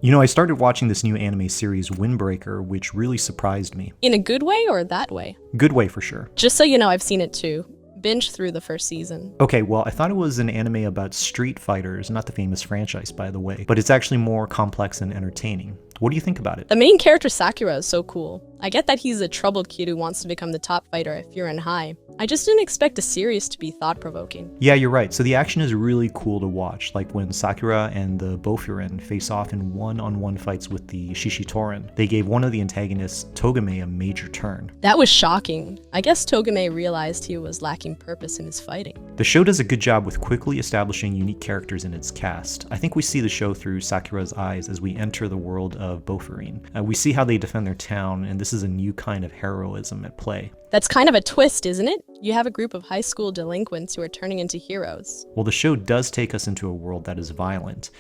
You know, I started watching this new anime series, Windbreaker, which really surprised me. In a good way or that way? Good way for sure. Just so you know, I've seen it too. Binge through the first season. Okay, well, I thought it was an anime about street fighters, not the famous franchise, by the way, but it's actually more complex and entertaining. What do you think about it? The main character, Sakura, is so cool. I get that he's a troubled kid who wants to become the top fighter at Furen High. I just didn't expect a series to be thought-provoking. Yeah, you're right. So the action is really cool to watch, like when Sakura and the Bofuren face off in one-on-one fights with the Shishitoran. They gave one of the antagonists, Togame, a major turn. That was shocking. I guess Togame realized he was lacking purpose in his fighting. The show does a good job with quickly establishing unique characters in its cast. I think we see the show through Sakura's eyes as we enter the world of Bofuren. We see how they defend their town, and this is a new kind of heroism at play. That's kind of a twist, isn't it? You have a group of high school delinquents who are turning into heroes. Well, the show does take us into a world that is violent.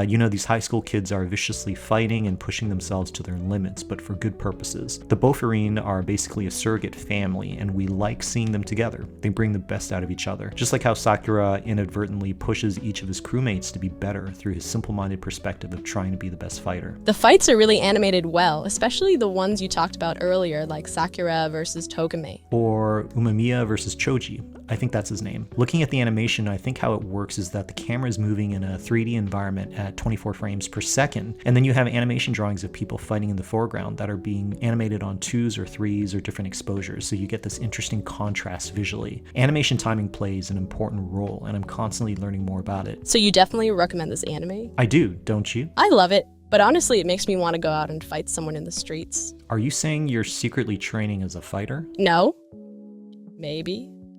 These high school kids are viciously fighting and pushing themselves to their limits, but for good purposes. The Bofuren are basically a surrogate family, and we like seeing them together. They bring the best out of each other. Just like how Sakura inadvertently pushes each of his crewmates to be better through his simple-minded perspective of trying to be the best fighter. The fights are really animated well, especially the ones you talked about earlier, like Sakura versus Togame. Or Umemiya versus Choji. I think that's his name. Looking at the animation, I think how it works is that the camera is moving in a 3D environment at 24 frames per second, and then you have animation drawings of people fighting in the foreground that are being animated on 2s or 3s or different exposures, so you get this interesting contrast visually. Animation timing plays an important role, and I'm constantly learning more about it. So you definitely recommend this anime? I do, don't you? I love it, but honestly it makes me want to go out and fight someone in the streets. Are you saying you're secretly training as a fighter? No? Maybe?